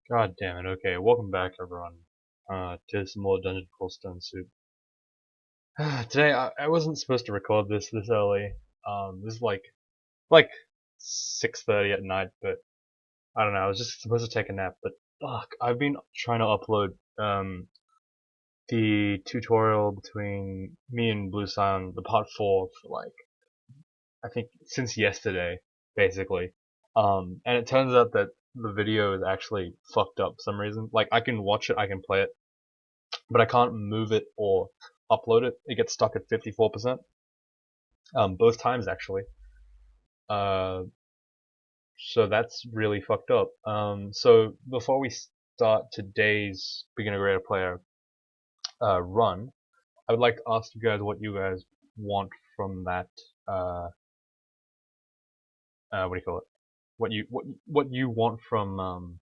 God damn it. Okay, welcome back everyone. To some more Dungeon Crawl Stone Soup. Today I wasn't supposed to record this early. This is like 6:30 at night, but I don't know. I was just supposed to take a nap, but fuck, I've been trying to upload the tutorial between me and Blue Sun, the part 4 for I think since yesterday, basically. And it turns out that the video is actually fucked up for some reason. Like I can watch it, I can play it, but I can't move it or upload it. It gets stuck at 54%. Both times actually. Uh, so that's really fucked up. So before we start today's beginner grader player run, I would like to ask you guys what you guys want from that. Uh, what do you call it? What you want from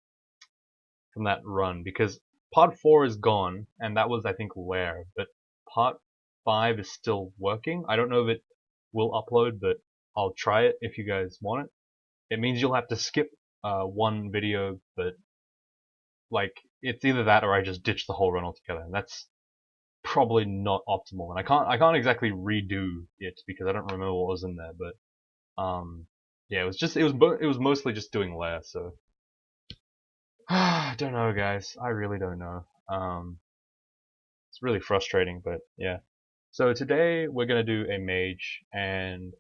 that run, because part 4 is gone and that was I think Lair, but part 5 is still working. I don't know if it will upload, but I'll try it if you guys want it. It means you'll have to skip one video, but like it's either that or I just ditch the whole run altogether, and that's probably not optimal. And I can't exactly redo it because I don't remember what was in there, but yeah, it was mostly just doing Lair, so I don't know, guys. I really don't know. It's really frustrating, but yeah. So today we're gonna do a mage, and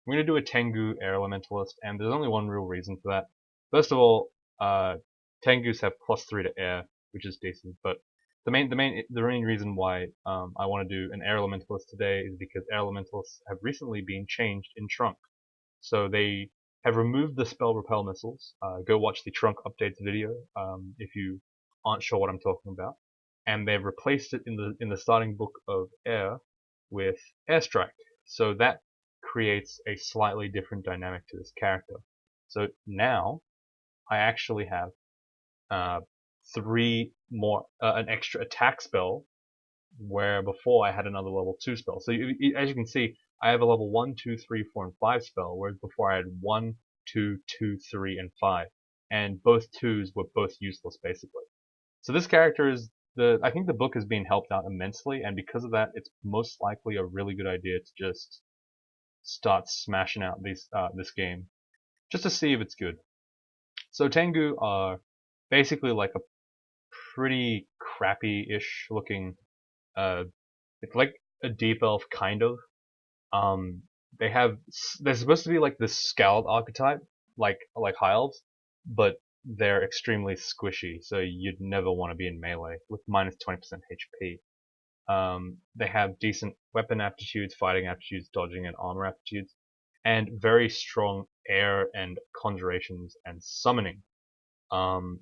we're gonna do a Tengu air elementalist, and there's only one real reason for that. First of all, Tengus have +3 to air, which is decent, but the main reason why I want to do an air elementalist today is because air elementalists have recently been changed in Trunk. So they have removed the spell repel missiles. Go watch the Trunk updates video if you aren't sure what I'm talking about. And they've replaced it in the starting book of Air with Airstrike. So that creates a slightly different dynamic to this character. So now I actually have uh, three more an extra attack spell, where before I had another level 2 spell. So as you can see, I have a level 1, 2, 3, 4, and 5 spell, whereas before I had 1, 2, 2, 3, and 5. And both 2s were both useless, basically. So this character is I think the book has been helped out immensely, and because of that, it's most likely a really good idea to just start smashing out this game, just to see if it's good. So Tengu are basically like a pretty crappy-ish looking, it's like a deep elf kind of. Um, they're supposed to be like this scaled archetype, like high elves, but they're extremely squishy, so you'd never want to be in melee with minus 20% HP. They have decent weapon aptitudes, fighting aptitudes, dodging and armor aptitudes, and very strong air and conjurations and summoning. Um,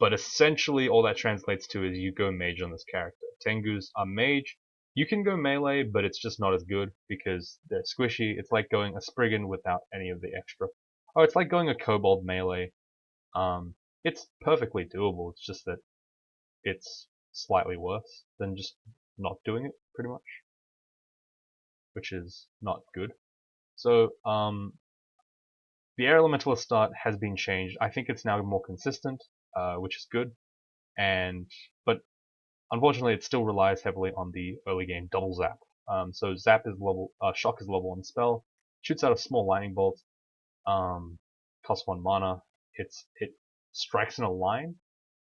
but essentially all that translates to is you go mage on this character. Tengus are mage. You can go melee, but it's just not as good because they're squishy. It's like going a Spriggan without any of the extra. Oh, it's like going a Kobold melee. Um, it's perfectly doable. It's just that it's slightly worse than just not doing it, pretty much, which is not good. So, the air elementalist start has been changed. I think it's now more consistent, which is good. And but unfortunately, it still relies heavily on the early game double zap. So zap is level, shock is level 1 spell, shoots out a small lightning bolt, costs 1 mana. It strikes in a line,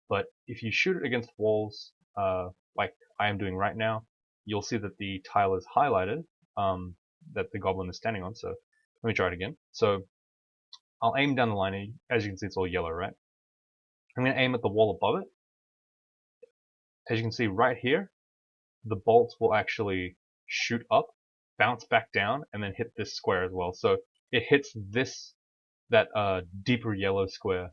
but if you shoot it against walls, like I am doing right now, you'll see that the tile is highlighted, that the goblin is standing on. So let me try it again. So I'll aim down the line. As you can see, it's all yellow, right? I'm going to aim at the wall above it. As you can see right here, the bolts will actually shoot up, bounce back down, and then hit this square as well. So it hits that deeper yellow square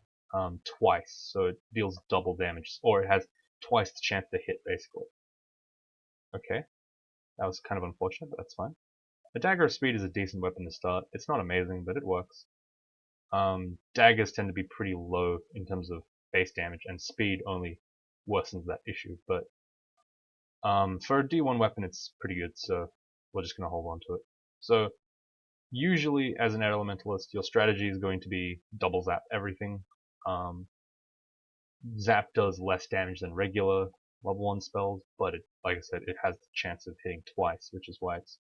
twice, so it deals double damage, or it has twice the chance to hit, basically. Okay, that was kind of unfortunate, but that's fine. A dagger of speed is a decent weapon to start. It's not amazing, but it works. Daggers tend to be pretty low in terms of base damage, and speed only worsens that issue, but for a D1 weapon, it's pretty good, so we're just going to hold on to it. So, usually, as an air elementalist, your strategy is going to be double zap everything. Zap does less damage than regular level 1 spells, but like I said, it has the chance of hitting twice, which is why it's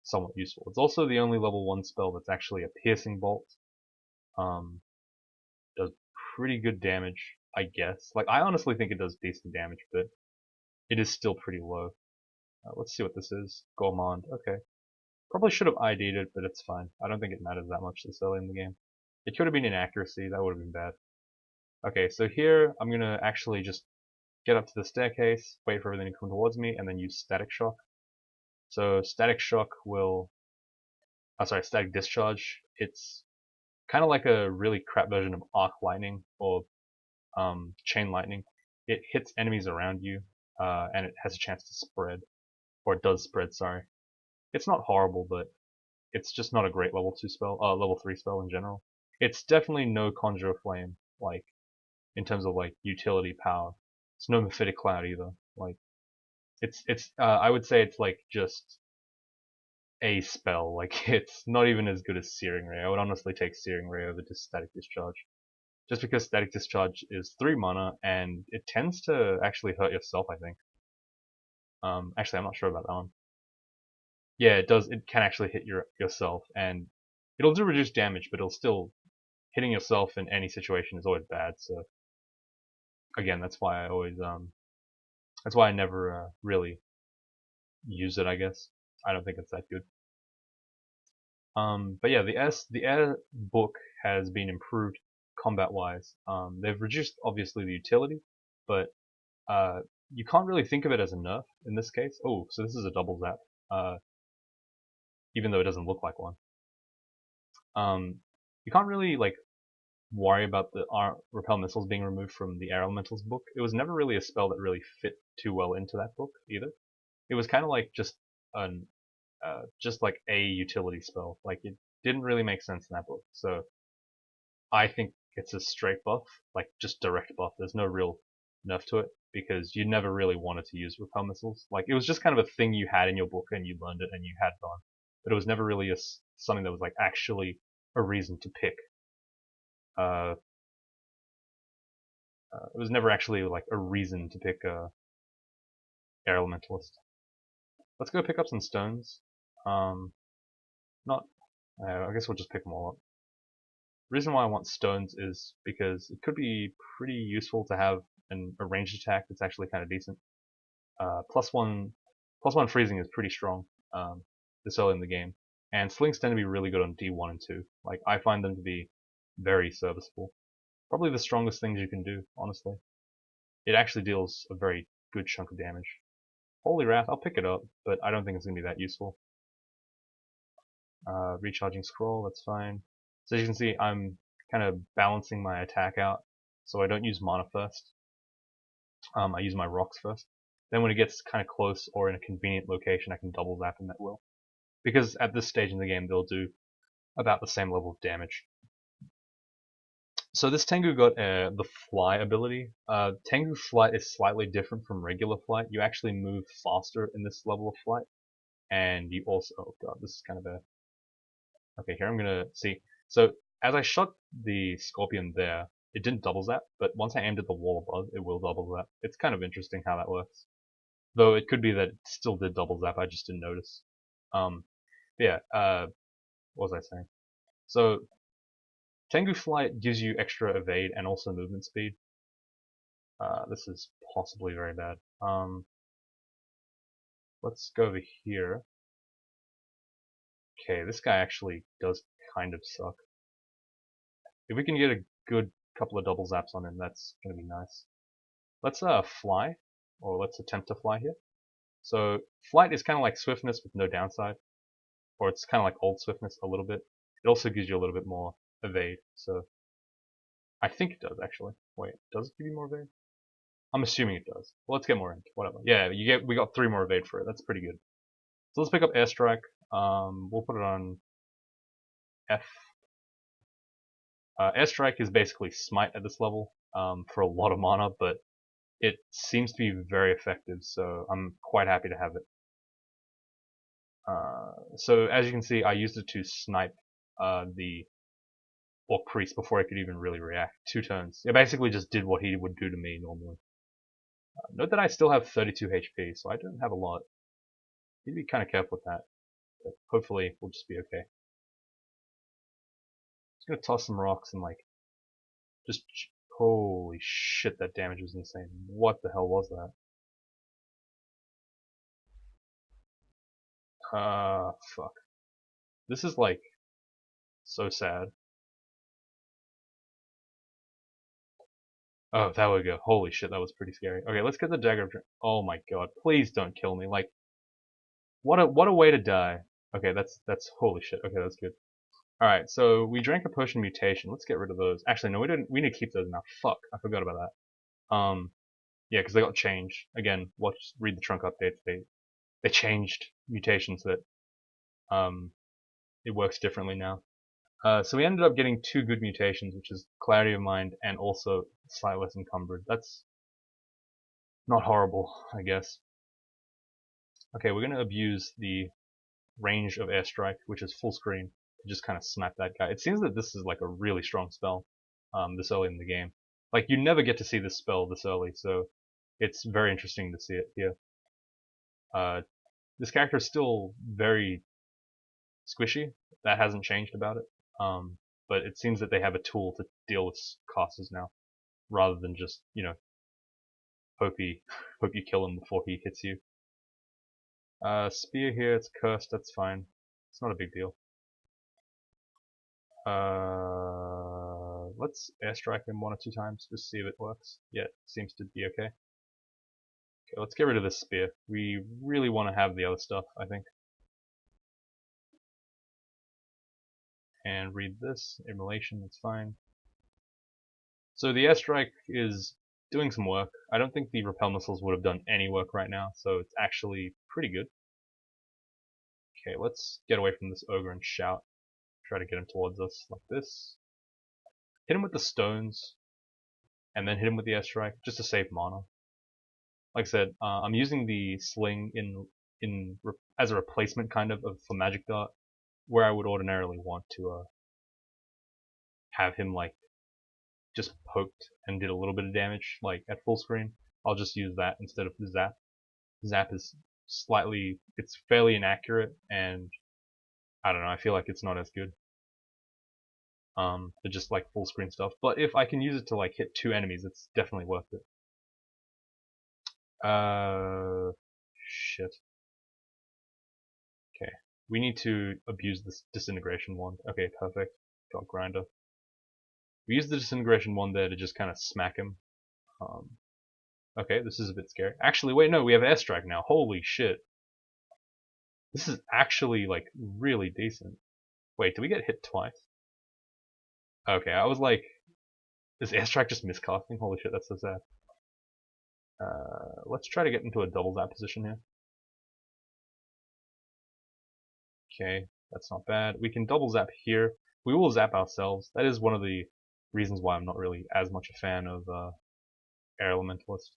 somewhat useful. It's also the only level 1 spell that's actually a piercing bolt. Does pretty good damage, I guess. Like, I honestly think it does decent damage, but it is still pretty low. Let's see what this is. Gourmand, okay. Probably should have ID'd it, but it's fine. I don't think it matters that much this early in the game. It could have been inaccuracy, that would have been bad. Okay, so here, I'm gonna actually just get up to the staircase, wait for everything to come towards me, and then use Static Shock. So Static Shock will... Static Discharge. It's kind of like a really crap version of Arc Lightning, or Chain Lightning. It hits enemies around you, and it has a chance to spread. Or it does spread, sorry. It's not horrible, but it's just not a great level 2 spell, level 3 spell in general. It's definitely no Conjure Flame, like, in terms of, like, utility power. It's no Mephitic Cloud either. Like, I would say it's, like, just a spell. Like, it's not even as good as Searing Ray. I would honestly take Searing Ray over just Static Discharge. Just because Static Discharge is 3 mana, and it tends to actually hurt yourself, I think. Actually, I'm not sure about that one. Yeah, it does. It can actually hit yourself, and it'll do reduced damage, but it'll still... Hitting yourself in any situation is always bad, so... Again, that's why that's why I never really use it, I guess. I don't think it's that good. But yeah, the air book has been improved combat-wise. They've reduced, obviously, the utility, but you can't really think of it as a nerf in this case. Oh, so this is a double zap, even though it doesn't look like one. You can't really, like, worry about the repel missiles being removed from the air elementals book. It was never really a spell that really fit too well into that book either. It was kind of like just like a utility spell. Like, it didn't really make sense in that book. So I think it's a straight buff, like just direct buff. There's no real nerf to it because you never really wanted to use repel missiles. Like, it was just kind of a thing you had in your book and you learned it and you had fun. But it was never really something that was like actually a reason to pick. It was never actually like a reason to pick Air Elementalist. Let's go pick up some stones. Not. I guess we'll just pick them all up. The reason why I want stones is because it could be pretty useful to have a ranged attack that's actually kind of decent. +1 freezing is pretty strong this early in the game, and slings tend to be really good on D1 and 2. Like, I find them to be very serviceable. Probably the strongest things you can do, honestly. It actually deals a very good chunk of damage. Holy Wrath, I'll pick it up, but I don't think it's going to be that useful. Recharging Scroll, that's fine. So as you can see, I'm kind of balancing my attack out, so I don't use mana first. I use my rocks first. Then when it gets kind of close or in a convenient location, I can double zap them at will. Because at this stage in the game, they'll do about the same level of damage. So this Tengu got the Fly ability. Tengu Flight is slightly different from regular Flight. You actually move faster in this level of Flight. And you also... Oh god, this is kind of bad. Okay, here I'm gonna see. So as I shot the Scorpion there, it didn't double zap, but once I aimed at the wall above, it will double zap. It's kind of interesting how that works. Though it could be that it still did double zap, I just didn't notice. Yeah, what was I saying? So Tengu Flight gives you extra evade and also movement speed. This is possibly very bad. Let's go over here. Okay, this guy actually does kind of suck. If we can get a good couple of double zaps on him, that's gonna be nice. Let's fly, or let's attempt to fly here. So flight is kind of like swiftness with no downside, or it's kind of like old swiftness a little bit. It also gives you a little bit more evade, so I think it does actually. Wait, does it give you more evade? I'm assuming it does. Well, let's get more into whatever. Yeah, we got 3 more evade for it. That's pretty good. So let's pick up airstrike. We'll put it on F. Airstrike is basically smite at this level for a lot of mana, but it seems to be very effective, so I'm quite happy to have it. So as you can see, I used it to snipe the or priest before I could even really react. 2 turns. It basically just did what he would do to me normally. Note that I still have 32 HP, so I don't have a lot. Need to be kind of careful with that. But hopefully, we'll just be okay. Just gonna toss some rocks and like, just holy shit, that damage was insane. What the hell was that? Fuck. This is like so sad. Oh, there we go. Holy shit, that was pretty scary. Okay, let's get the dagger of oh my god, please don't kill me. Like, what a way to die. Okay, that's holy shit. Okay, that's good. Alright, so we drank a potion mutation. Let's get rid of those. Actually, no, we didn't. We need to keep those now. Fuck, I forgot about that. Yeah, because they got changed. Again, let's read the trunk updates. They changed mutations that it works differently now. So we ended up getting 2 good mutations, which is Clarity of Mind and also Slightly Less Encumbered. That's not horrible, I guess. Okay, we're going to abuse the range of Airstrike, which is full screen, to just kind of smack that guy. It seems that this is like a really strong spell this early in the game. Like, you never get to see this spell this early, so it's very interesting to see it here. This character is still very squishy. That hasn't changed about it. But it seems that they have a tool to deal with casters now, rather than just, you know, hope you kill him before he hits you. Spear here, it's cursed, that's fine. It's not a big deal. Let's airstrike him 1 or 2 times, just see if it works. Yeah, it seems to be okay. Okay, let's get rid of this spear. We really want to have the other stuff, I think. And read this, immolation, it's fine. So the airstrike is doing some work. I don't think the repel missiles would have done any work right now, so it's actually pretty good. Okay, let's get away from this ogre and shout. Try to get him towards us like this. Hit him with the stones, and then hit him with the airstrike, just to save mana. Like I said, I'm using the sling as a replacement kind of for magic dart, where I would ordinarily want to have him like just poked and did a little bit of damage, like at full screen. I'll just use that instead of the zap. Zap is it's fairly inaccurate, and I don't know, I feel like it's not as good. For just like full screen stuff. But if I can use it to like hit 2 enemies, it's definitely worth it. Shit. Okay, we need to abuse this disintegration wand. Okay, perfect. Got grinder. We use the disintegration wand there to just kind of smack him. Okay, this is a bit scary. Actually, wait, no, we have airstrike now. Holy shit. This is actually like really decent. Wait, did we get hit twice? Okay, I was like, is airstrike just miscasting? Holy shit, that's so sad. Let's try to get into a double zap position here. Okay, that's not bad. We can double zap here. We will zap ourselves. That is one of the reasons why I'm not really as much a fan of Air Elementalist,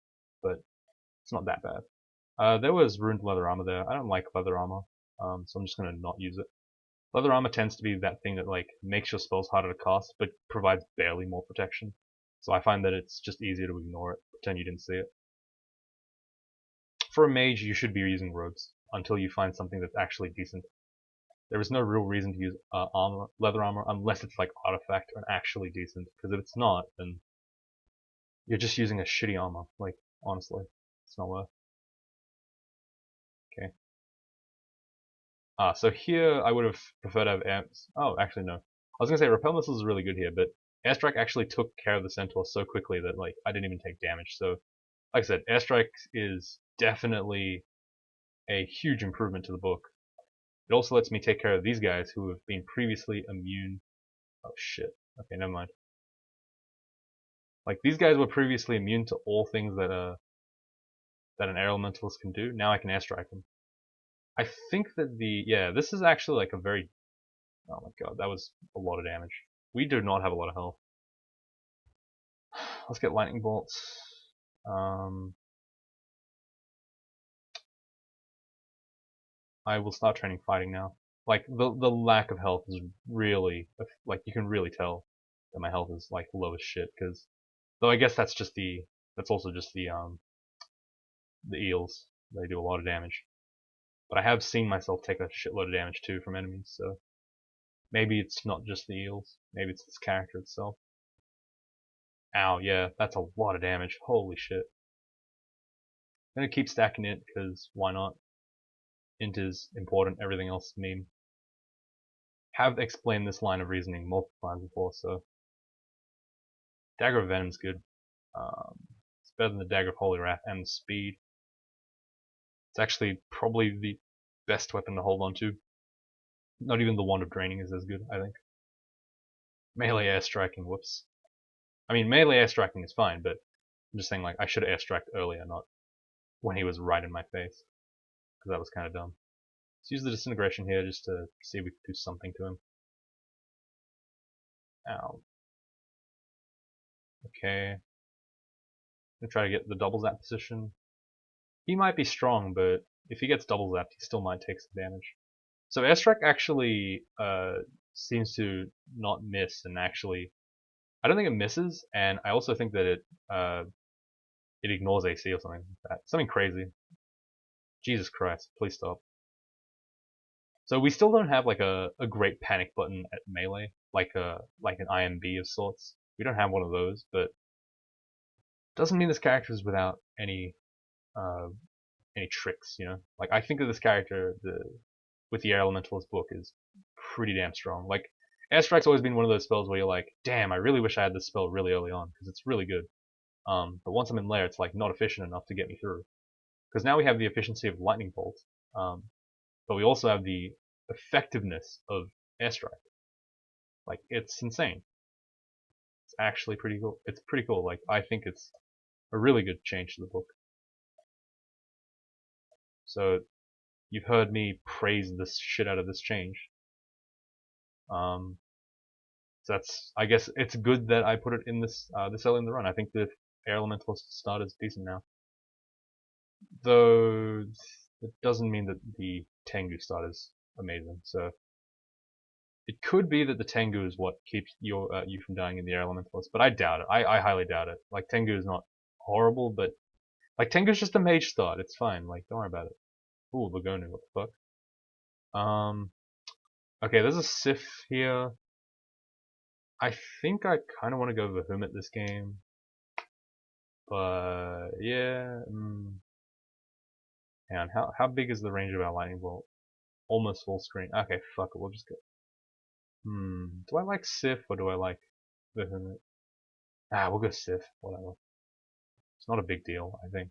but it's not that bad. There was ruined leather armor there. I don't like leather armor, so I'm just gonna not use it. Leather armor tends to be that thing that like makes your spells harder to cast, but provides barely more protection. So I find that it's just easier to ignore it, pretend you didn't see it. For a mage, you should be using robes until you find something that's actually decent. There is no real reason to use leather armor, unless it's like artifact and actually decent. Because if it's not, then you're just using a shitty armor. Like, honestly, it's not worth. Okay. So here I would have preferred to have amps. Oh, actually no. I was gonna say repel missiles is really good here, but airstrike actually took care of the centaur so quickly that like I didn't even take damage. So, like I said, airstrike is definitely a huge improvement to the book. It also lets me take care of these guys who have been previously immune. Oh shit. Okay, never mind. Like these guys were previously immune to all things that an air elementalist can do. Now I can airstrike them. I think that this is actually like a very, oh my god, that was a lot of damage. We do not have a lot of health. Let's get lightning bolts. I will start training fighting now. Like the lack of health is really, like, you can really tell. that my health is like low as shit. Because though I guess that's also just the eels. They do a lot of damage. But I have seen myself take a shitload of damage too from enemies, so maybe it's not just the eels. Maybe it's this character itself. Ow, yeah, that's a lot of damage. Holy shit. I'm gonna keep stacking it, because why not? Int is important, everything else is meme. Have explained this line of reasoning multiple times before, so. Dagger of Venom's good. It's better than the Dagger of Holy Wrath and the speed. It's actually probably the best weapon to hold on to. Not even the Wand of Draining is as good, I think. Melee air striking, whoops. I mean, melee air striking is fine, but I'm just saying, like, I should have air striked earlier, not when he was right in my face. Because that was kind of dumb. Let's use the Disintegration here just to see if we can do something to him. Ow. Okay. I'm gonna try to get the double zap position. He might be strong, but if he gets double zapped, he still might take some damage. So airstrike actually seems to not miss, and actually, I don't think it misses, and I also think that it ignores AC or something like that. Something crazy. Jesus Christ, please stop. So we still don't have like a great panic button at melee, like an IMB of sorts. We don't have one of those, but doesn't mean this character is without any tricks, you know. Like I think that this character, with the Elementalist book, is pretty damn strong. Like Airstrike's always been one of those spells where you're like, damn, I really wish I had this spell really early on because it's really good. But once I'm in lair, it's like not efficient enough to get me through. Because now we have the efficiency of Lightning Bolt, but we also have the effectiveness of Airstrike. Like it's insane. It's actually pretty cool. It's pretty cool. Like I think it's a really good change to the book. So you've heard me praise this shit out of this change. So that's, I guess it's good that I put it in this early in the run. I think the Air Elementalist start is decent now. Though it doesn't mean that the Tengu start is amazing. So it could be that the Tengu is what keeps you from dying in the Air Elementalist, but I doubt it. I highly doubt it. Like Tengu is not horrible, but like Tengu's just a mage start. It's fine. Like don't worry about it. Ooh, Lagonu, what the fuck? Okay, there's a Sif here. I think I kind of want to go Vahumit this game. But, yeah. Hang on, how big is the range of our Lightning Bolt? Almost full screen. Okay, fuck it, we'll just go. Do I like Sif or do I like Vahumit? We'll go Sif, whatever. It's not a big deal, I think.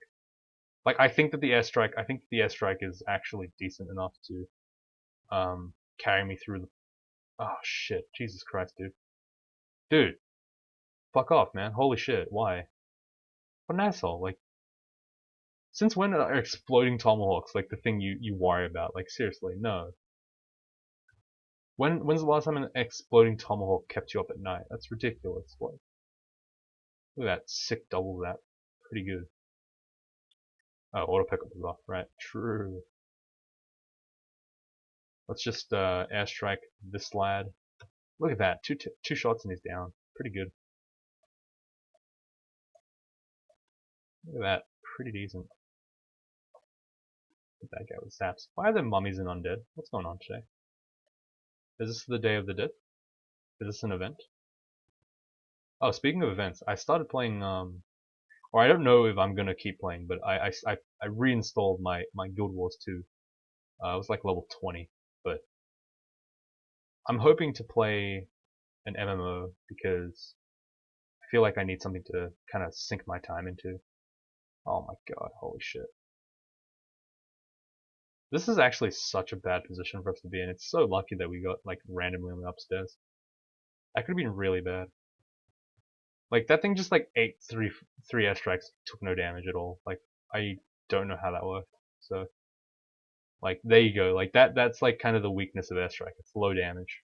Like, I think that the airstrike is actually decent enough to, carry me through the... Oh, shit. Jesus Christ, dude. Dude. Fuck off, man. Holy shit. Why? What an asshole. Like, since when are exploding tomahawks like the thing you worry about? Like, seriously, no. When's the last time an exploding tomahawk kept you up at night? That's ridiculous. What? Look at that sick double zap. Pretty good. Oh, auto pickup is off, right? True. Let's just airstrike this lad. Look at that. Two shots and he's down. Pretty good. Look at that. Pretty decent. Get that guy with zaps. Why are there mummies and undead? What's going on today? Is this the Day of the Dead? Is this an event? Oh, speaking of events, I started playing, or I don't know if I'm gonna keep playing, but I reinstalled my Guild Wars 2. It was like level 20, but I'm hoping to play an MMO because I feel like I need something to kind of sink my time into. Oh my god, holy shit. This is actually such a bad position for us to be in. It's so lucky that we got like randomly on the upstairs. That could have been really bad. Like that thing just like ate three airstrikes, took no damage at all. Like I don't know how that worked. So like there you go. Like that's like kind of the weakness of airstrike. It's low damage.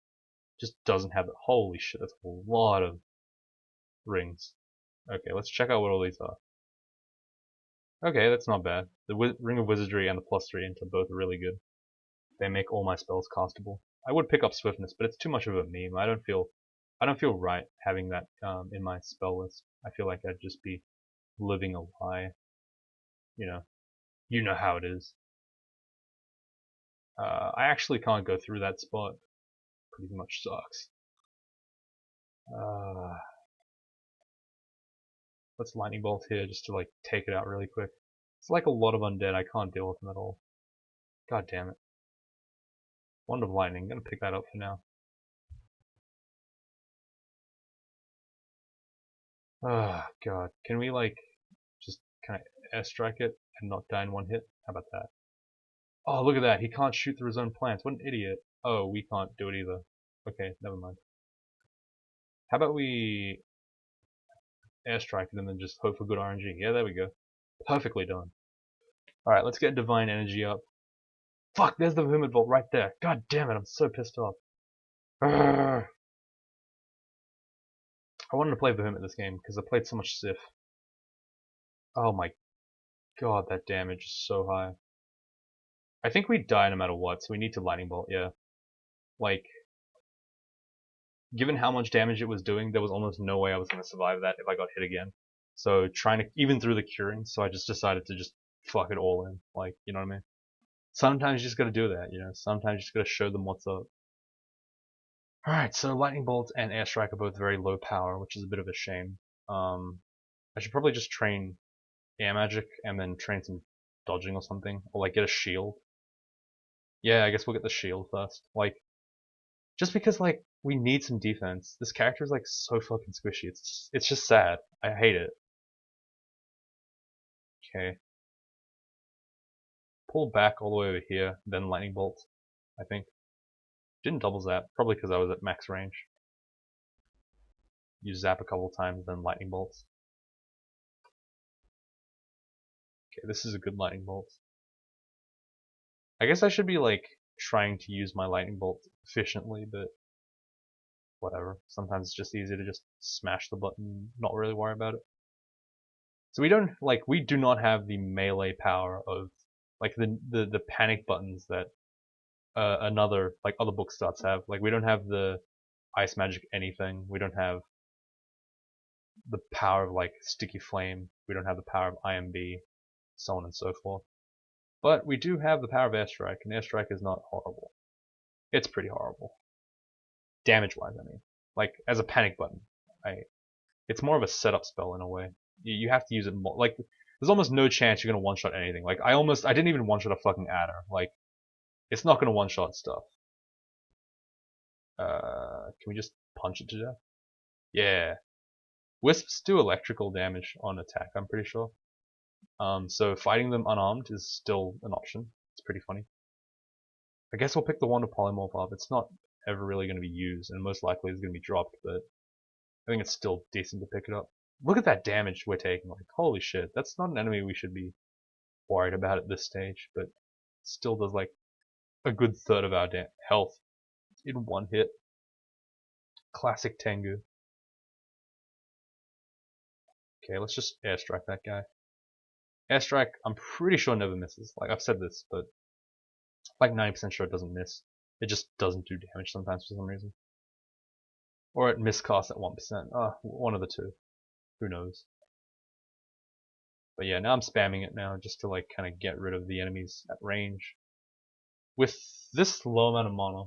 Just doesn't have it. Holy shit, that's a lot of rings. Okay, let's check out what all these are. Okay, that's not bad. The Ring of Wizardry and the +3 int are both really good. They make all my spells castable. I would pick up Swiftness, but it's too much of a meme. I don't feel I don't feel right having that in my spell list. I feel like I'd just be living a lie. You know how it is. I actually can't go through that spot. Pretty much sucks. Let's lightning bolt here just to like take it out really quick. It's like a lot of undead. I can't deal with them at all. God damn it. Wand of lightning. I'm gonna pick that up for now. Oh god. Can we like just kind of airstrike it and not die in one hit? How about that? Oh, look at that. He can't shoot through his own plants. What an idiot. Oh, we can't do it either. Okay, never mind. How about we airstrike it and then just hope for good RNG? Yeah, there we go. Perfectly done. Alright, let's get divine energy up. Fuck, there's the Vehement Bolt right there. God damn it, I'm so pissed off. Urgh. I wanted to play Vehement this game because I played so much Sif. Oh my god, that damage is so high. I think we die no matter what, so we need to Lightning Bolt, yeah. Like, given how much damage it was doing, there was almost no way I was going to survive that if I got hit again. So trying to, even through the curing, so I just decided to just fuck it all in. Like, you know what I mean? Sometimes you just gotta do that, you know? Sometimes you just gotta show them what's up. Alright, so Lightning Bolt and Airstrike are both very low power, which is a bit of a shame. I should probably just train Air Magic and then train some dodging or something. Or like get a shield. Yeah, I guess we'll get the shield first. Like, just because like we need some defense. This character is like so fucking squishy. It's just sad. I hate it. Okay. Pull back all the way over here, then Lightning Bolt, I think. Didn't double zap, probably because I was at max range. You zap a couple times, then Lightning Bolts. Okay, this is a good Lightning Bolt. I guess I should be like trying to use my Lightning Bolt efficiently, but whatever. Sometimes it's just easier to just smash the button, not really worry about it. So we do not have the melee power of like the panic buttons that other book starts have. Like we don't have the ice magic anything. We don't have the power of like sticky flame. We don't have the power of IMB, so on and so forth. But we do have the power of airstrike, and airstrike is not horrible. It's pretty horrible. Damage-wise, I mean. Like, as a panic button. It's more of a setup spell in a way. You have to use it more. Like, there's almost no chance you're gonna one-shot anything. Like, I didn't even one-shot a fucking adder. Like, it's not gonna one-shot stuff. Can we just punch it to death? Yeah. Wisps do electrical damage on attack, I'm pretty sure. So fighting them unarmed is still an option. It's pretty funny. I guess we'll pick the Wand of Polymorph up. It's not ever really going to be used, and most likely it's going to be dropped, but I think it's still decent to pick it up. Look at that damage we're taking. Like, holy shit. That's not an enemy we should be worried about at this stage, but still does like a good third of our health in one hit. Classic Tengu. Okay, let's just airstrike that guy. Airstrike, I'm pretty sure never misses. Like, I've said this, but like 90% sure it doesn't miss. It just doesn't do damage sometimes for some reason. Or it miscasts at 1%. One of the two. Who knows? But yeah, now I'm spamming it now just to like kind of get rid of the enemies at range. With this low amount of mana,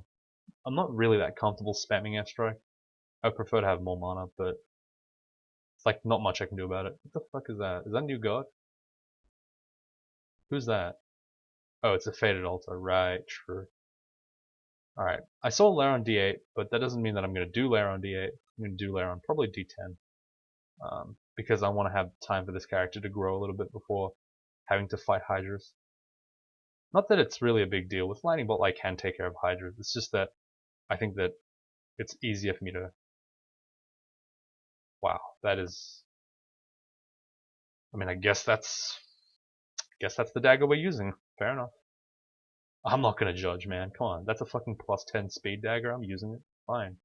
I'm not really that comfortable spamming airstrike. I prefer to have more mana, but it's like not much I can do about it. What the fuck is that? Is that new god? Who's that? Oh, it's a faded altar. Right, true. Alright, I saw Lair on D8, but that doesn't mean that I'm going to do Lair on D8. I'm going to do Lair on probably D10. Because I want to have time for this character to grow a little bit before having to fight Hydras. Not that it's really a big deal. With Lightning Bolt I can take care of Hydras. It's just that I think that it's easier for me to... Wow, that is... I mean, I guess that's the dagger we're using. Fair enough. I'm not gonna judge, man. Come on, that's a fucking plus 10 speed dagger. I'm using it. Fine.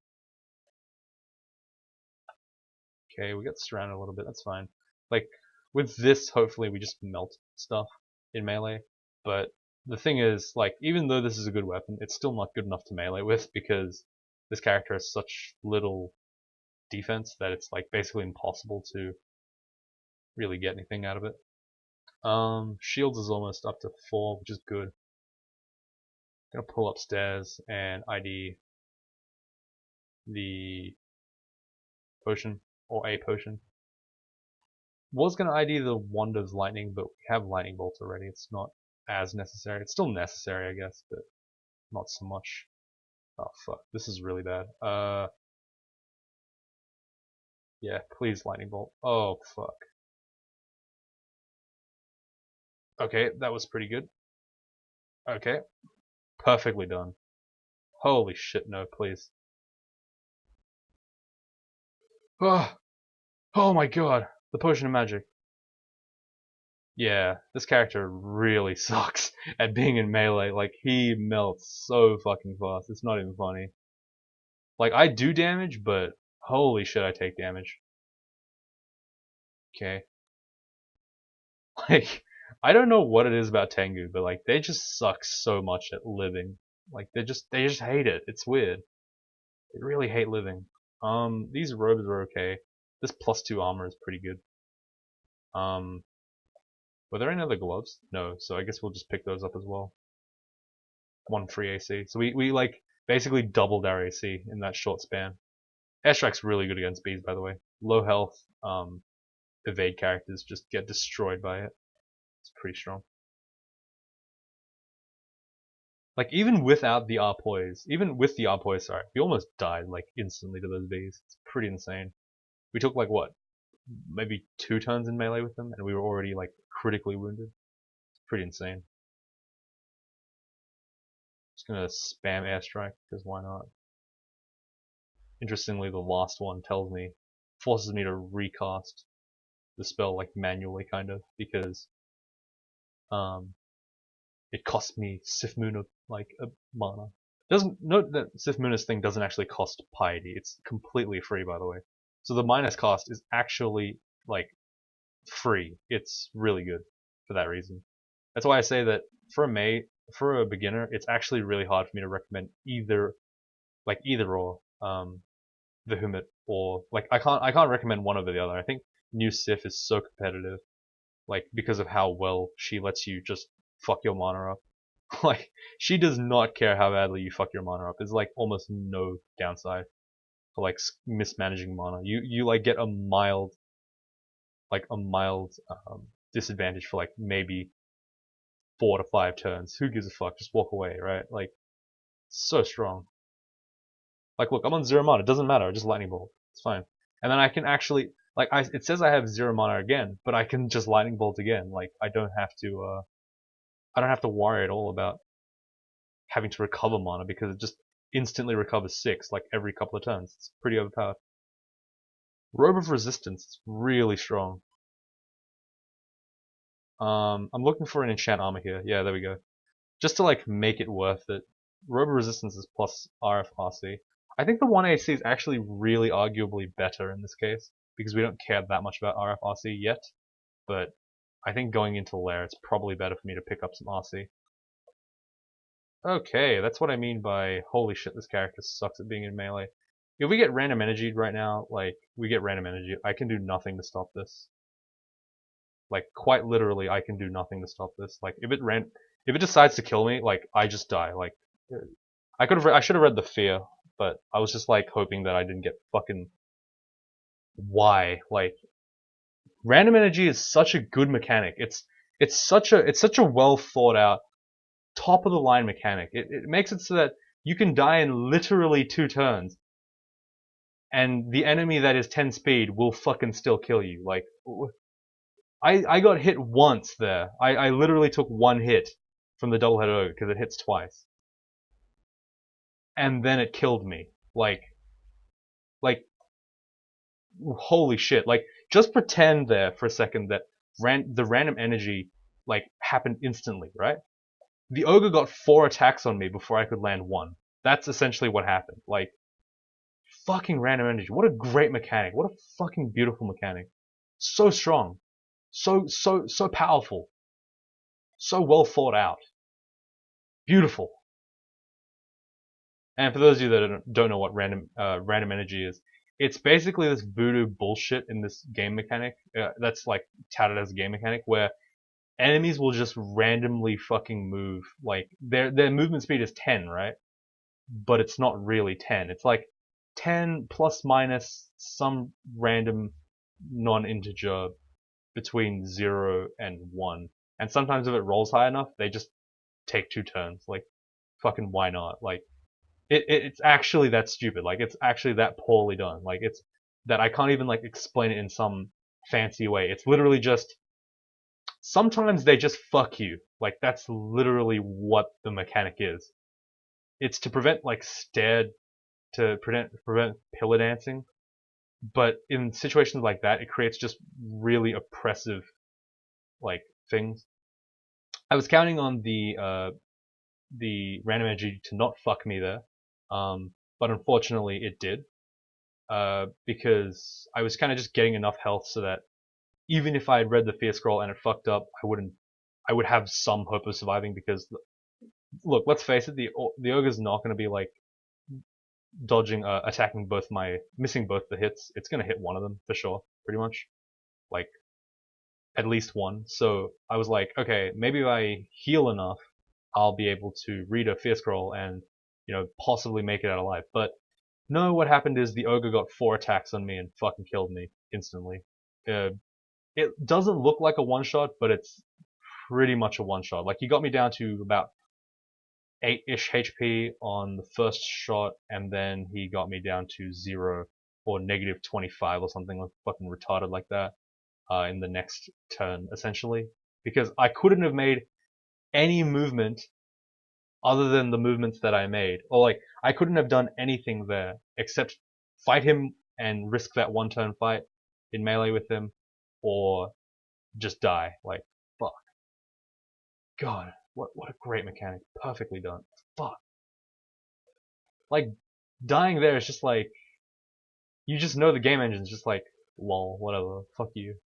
Okay, we got surrounded a little bit. That's fine. Like, with this, hopefully we just melt stuff in melee. But the thing is, like, even though this is a good weapon, it's still not good enough to melee with because this character has such little defense that it's like basically impossible to really get anything out of it. Shields is almost up to 4, which is good. Gonna pull upstairs and ID the potion, or a potion. Was gonna ID the Wander's Lightning, but we have Lightning Bolt already. It's not as necessary. It's still necessary, I guess, but not so much. Oh fuck, this is really bad. Yeah, please Lightning Bolt. Oh fuck. Okay, that was pretty good. Okay, perfectly done. Holy shit, no, please. Oh, oh my god, the Potion of Magic. Yeah, this character really sucks at being in melee. Like, he melts so fucking fast. It's not even funny. Like, I do damage, but holy shit, I take damage. Okay. Like, I don't know what it is about Tengu, but like, they just suck so much at living. Like, they just hate it. It's weird. They really hate living. These robes are okay. This +2 armor is pretty good. Were there any other gloves? No, so I guess we'll just pick those up as well. 1 free AC. So we like basically doubled our AC in that short span. Airstrike's really good against bees, by the way. Low health, evade characters just get destroyed by it. It's pretty strong. Like, even without the R poise, even with the R poise, sorry, we almost died like instantly to those bees. It's pretty insane. We took like what, maybe 2 turns in melee with them, and we were already like critically wounded. It's pretty insane. Just gonna spam airstrike because why not? Interestingly, the last one forces me to recast the spell like manually, kind of, because it cost me Sif Moon of like a mana. Doesn't note that Sif Moon's thing doesn't actually cost piety. It's completely free, by the way. So the minus cost is actually like free. It's really good for that reason. That's why I say that for a beginner, it's actually really hard for me to recommend either or the Humid, or like I can't recommend one over the other. I think new Sif is so competitive, like because of how well she lets you just fuck your mana up. Like, she does not care how badly you fuck your mana up. There's like almost no downside for like mismanaging mana. You like get a mild disadvantage for like maybe 4 to 5 turns. Who gives a fuck? Just walk away, right? Like, so strong. Like, look, I'm on 0 mana. It doesn't matter. I just Lightning Bolt. It's fine. And then I can actually, like, it says I have 0 mana again, but I can just Lightning Bolt again. Like, I don't have to worry at all about having to recover mana, because it just instantly recovers 6 like every couple of turns. It's pretty overpowered. Robe of Resistance is really strong. I'm looking for an enchant armor here. Yeah, there we go. Just to like make it worth it. Robe of Resistance is plus RFRC. I think the 1 AC is actually really arguably better in this case, because we don't care that much about RFRC yet, but I think going into Lair, it's probably better for me to pick up some RC. Okay, that's what I mean by holy shit, this character sucks at being in melee. If we get random energied right now, like, we get random energy, I can do nothing to stop this. Like, quite literally, I can do nothing to stop this. Like, if it decides to kill me, like, I just die. Like, I should have read the fear, but I was just like hoping that I didn't get fucking. Why? Like, random energy is such a good mechanic. It's such a well thought out, top of the line mechanic. It makes it so that you can die in literally 2 turns, and the enemy that is 10 speed will fucking still kill you. Like, I got hit once there. I literally took 1 hit from the double-headed ogre because it hits twice, and then it killed me. Like, holy shit! Like, just pretend there for a second that the random energy like happened instantly, right? The ogre got 4 attacks on me before I could land 1. That's essentially what happened. Like, fucking random energy. What a great mechanic. What a fucking beautiful mechanic. So strong. So powerful. So well thought out. Beautiful. And for those of you that don't know what random energy is, It's basically this voodoo bullshit in this game mechanic that's like touted as a game mechanic where enemies will just randomly fucking move. Like their movement speed is 10, right? But it's not really 10. It's like 10 plus minus some random non-integer between 0 and 1. And sometimes if it rolls high enough, they just take 2 turns. Like, fucking why not? Like, it's actually that stupid. Like, it's actually that poorly done. Like, it's that I can't even, like, explain it in some fancy way. It's literally just, sometimes they just fuck you. Like, that's literally what the mechanic is. It's to prevent, like, prevent pillar dancing. But in situations like that, it creates just really oppressive, like, things. I was counting on the random energy to not fuck me there, but unfortunately it did, because I was kind of just getting enough health so that even if I had read the fear scroll and it fucked up, I would have some hope of surviving. Because look, let's face it, the ogre's not going to be like dodging, attacking missing both the hits. It's going to hit one of them for sure, pretty much, like at least one. So I was like, okay, maybe if I heal enough, I'll be able to read a fear scroll and, possibly make it out alive. But no, what happened is the ogre got 4 attacks on me and fucking killed me instantly. It doesn't look like a one shot, but it's pretty much a one shot. Like, he got me down to about 8-ish HP on the first shot, and then he got me down to 0 or negative 25 or something like fucking retarded like that, in the next turn, essentially. Because I couldn't have made any movement other than the movements that I made. Or, like, I couldn't have done anything there except fight him and risk that 1 turn fight in melee with him, or just die. Like, fuck. God, what a great mechanic. Perfectly done. Fuck. Like, dying there is just like, you just know the game engine's just like, lol, whatever, fuck you.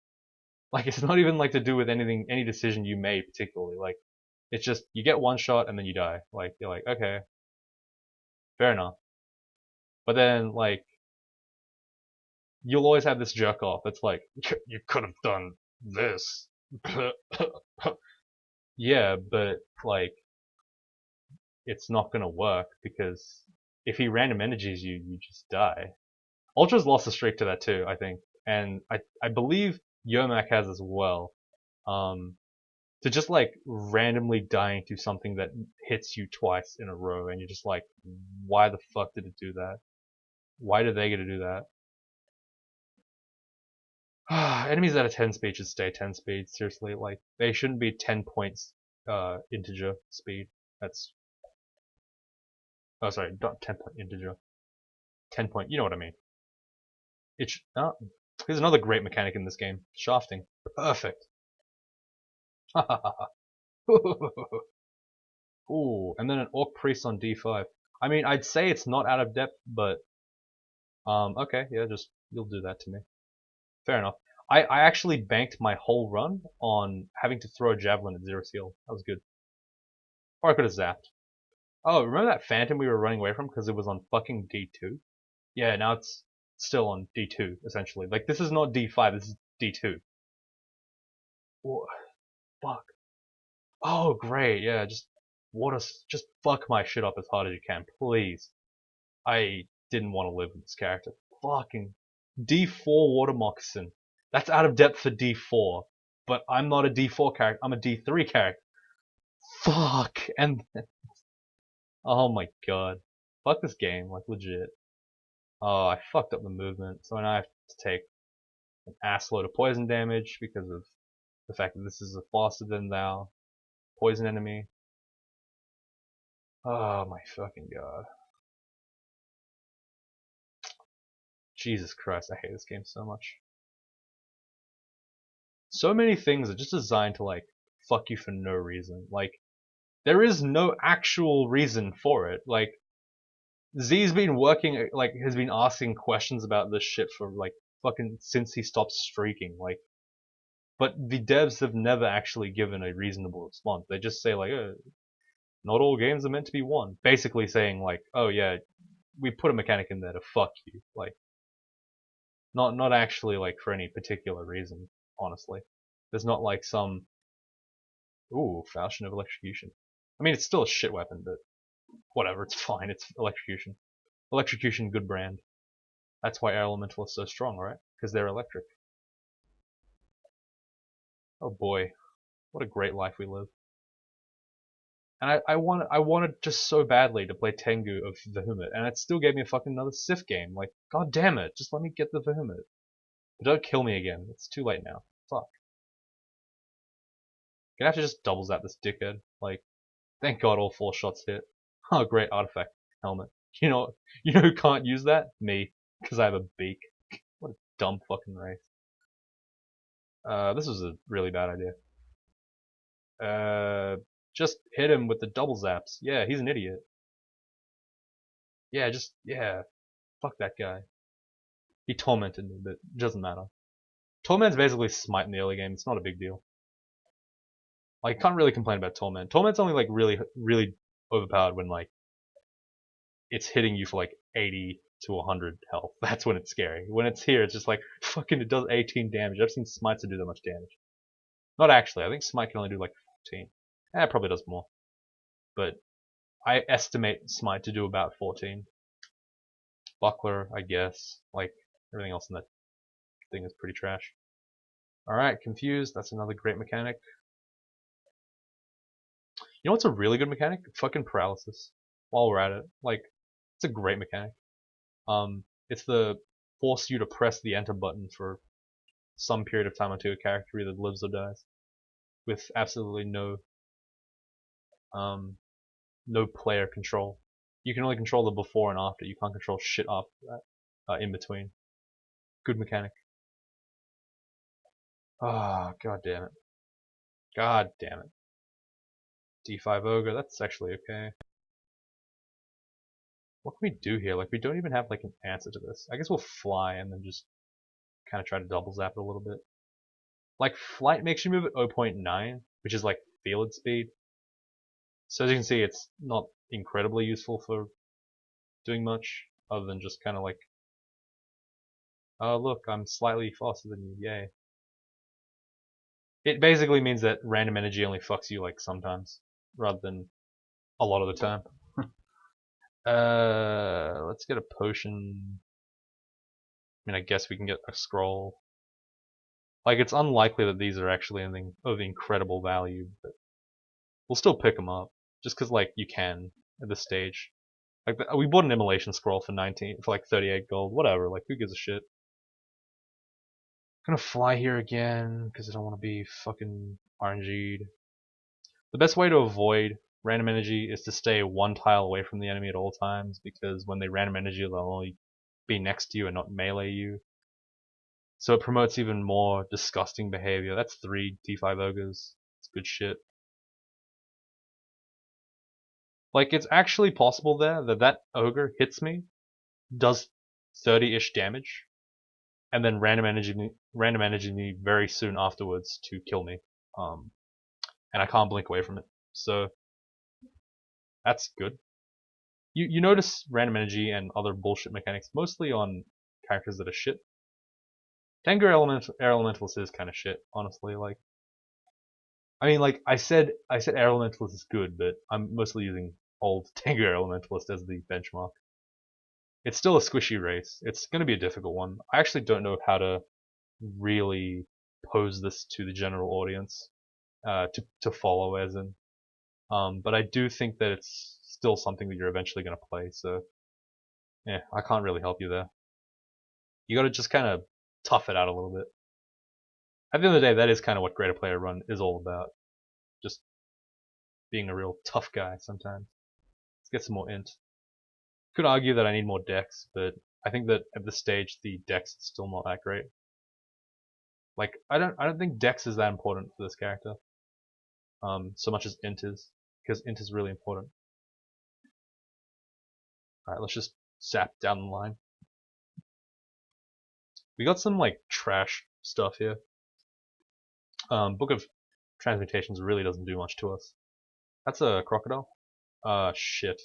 Like, it's not even like to do with anything, any decision you made particularly. Like, it's just, you get one shot and then you die. Like, you're like, okay, fair enough. But then, like, you'll always have this jerk off. It's like, you could have done this. Yeah, but, like, it's not gonna work because if he random energies you, you just die. Ultra's lost a streak to that too, I think. And I believe Yomak has as well. To just like randomly dying to something that hits you twice in a row, and you're just like, why the fuck did it do that? Why did they get to do that? Enemies at a 10 speed should stay 10 speed, seriously. Like, they shouldn't be 10 points integer speed. That's, oh sorry, not 10 point integer. 10 point, you know what I mean. Here's another great mechanic in this game. Shafting. Perfect. Ooh, and then an Orc Priest on D5. I mean, I'd say it's not out of depth, but okay, yeah, just you'll do that to me. Fair enough. I actually banked my whole run on having to throw a javelin at 0 seal. That was good. Or I could have zapped. Oh, remember that phantom we were running away from because it was on fucking D2? Yeah, now it's still on D2 essentially. Like, this is not D5, this is D2. Oh, fuck. Oh, great. Yeah, just fuck my shit up as hard as you can, please. I didn't want to live with this character. Fucking D4 Water Moccasin. That's out of depth for D4, but I'm not a D4 character. I'm a D3 character. Fuck. And oh my god, fuck this game. Like, legit. Oh, I fucked up the movement, so now I have to take an assload of poison damage because of the fact that this is a faster than thou poison enemy. Oh my fucking god. Jesus Christ, I hate this game so much. So many things are just designed to, like, fuck you for no reason. Like, there is no actual reason for it. Like, Z's been working, like, has been asking questions about this shit for, like, fucking since he stopped streaking. Like, but the devs have never actually given a reasonable response. They just say, like, not all games are meant to be won. Basically saying, like, oh yeah, we put a mechanic in there to fuck you. Like, Not actually like for any particular reason, honestly. There's not like some Falchion of Electrocution. I mean, it's still a shit weapon, but whatever, it's fine. It's Electrocution. Electrocution, good brand. That's why Elemental is so strong, right? Because they're electric. Oh boy, what a great life we live. And I wanted just so badly to play Tengu of Vehemut, and it still gave me a fucking another Sif game. Like, god damn it, just let me get the Vehemut. But don't kill me again. It's too late now. Fuck. Gonna have to just double zap this dickhead. Like, thank god all 4 shots hit. Oh, great artifact helmet. You know who can't use that? Me, because I have a beak. What a dumb fucking race. This was a really bad idea. Just hit him with the double zaps. Yeah, he's an idiot. Yeah, fuck that guy. He tormented me, but it doesn't matter. Torment's basically smite in the early game. It's not a big deal. Like, can't really complain about Torment. Torment's only like really, really overpowered when like it's hitting you for like 80 to 100 health. That's when it's scary. When it's here, it's just like fucking it does 18 damage. I've seen smites that do that much damage. Not actually. I think smite can only do like 14. It probably does more. But I estimate smite to do about 14. Buckler, I guess. Like everything else in that thing is pretty trash. Alright, Confused. That's another great mechanic. You know what's a really good mechanic? Fucking Paralysis. While we're at it. Like, it's a great mechanic. It's the force you to press the enter button for some period of time until a character either lives or dies. With absolutely no player control. You can only control the before and after. You can't control shit after that. In between. Good mechanic. Ah, god damn it. God damn it. D5 Ogre, that's actually okay. What can we do here? Like, we don't even have like an answer to this. I guess we'll fly and then just kind of try to double zap it a little bit. Like, flight makes you move at 0.9, which is like field speed. So as you can see, it's not incredibly useful for doing much, other than just kind of like, oh look, I'm slightly faster than you, yay. It basically means that random energy only fucks you like sometimes, rather than a lot of the time. Let's get a potion. I mean, I guess we can get a scroll. Like, it's unlikely that these are actually anything of incredible value, but we'll still pick them up, just because, like, you can at this stage. Like, we bought an immolation scroll for like 38 gold, whatever, like, who gives a shit. I'm gonna fly here again, because I don't want to be fucking RNG'd. The best way to avoid random energy is to stay one tile away from the enemy at all times, because when they random energy, they'll only be next to you and not melee you. So it promotes even more disgusting behavior. That's 3 D5 ogres. It's good shit. Like, it's actually possible there that ogre hits me, does 30-ish damage, and then random energy me very soon afterwards to kill me. And I can't blink away from it. So that's good. You notice random energy and other bullshit mechanics mostly on characters that are shit. Tengu Elementalist is kind of shit, honestly. Like, I mean, like I said Air Elementalist is good, but I'm mostly using old Tengu Elementalist as the benchmark. It's still a squishy race. It's going to be a difficult one. I actually don't know how to really pose this to the general audience to follow, as in. But I do think that it's still something that you're eventually going to play. So, yeah, I can't really help you there. You got to just kind of tough it out a little bit. At the end of the day, that is kind of what Greaterplayer Run is all about. Just being a real tough guy sometimes. Let's get some more int. Could argue that I need more dex, but I think that at this stage the dex is still not that great. Like, I don't think dex is that important for this character. So much as int is, because int is really important. Alright, let's just zap down the line. We got some like trash stuff here. Book of Transmutations really doesn't do much to us. That's a crocodile. Shit.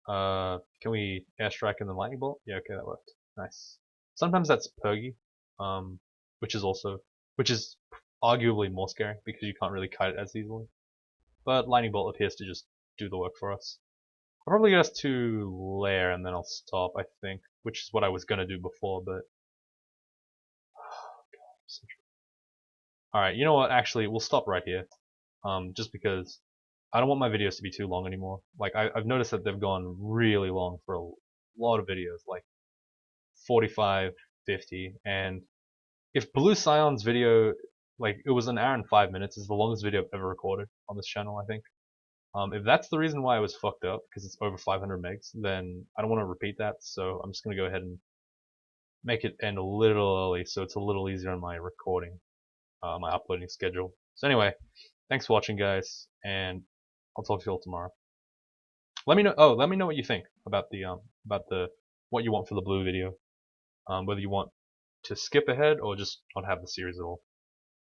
Can we airstrike and then lightning bolt? Yeah, okay, that worked. Nice. Sometimes that's Pergy, which is arguably more scary because you can't really kite it as easily. But Lightning Bolt appears to just do the work for us. I'll probably get us to Lair and then I'll stop, I think, which is what I was gonna do before, but alright, you know what, actually, we'll stop right here. Just because I don't want my videos to be too long anymore. Like, I've noticed that they've gone really long for a lot of videos, like 45, 50, and if Blue Scion's video, like, it was an hour and 5 minutes, is the longest video I've ever recorded on this channel, I think. If that's the reason why I was fucked up, because it's over 500 megs, then I don't want to repeat that, so I'm just going to go ahead and make it end a little early so it's a little easier on my recording, my uploading schedule. So anyway, thanks for watching, guys, and I'll talk to you all tomorrow. Let me know. Oh, let me know what you think about the what you want for the blue video. Whether you want to skip ahead or just not have the series at all.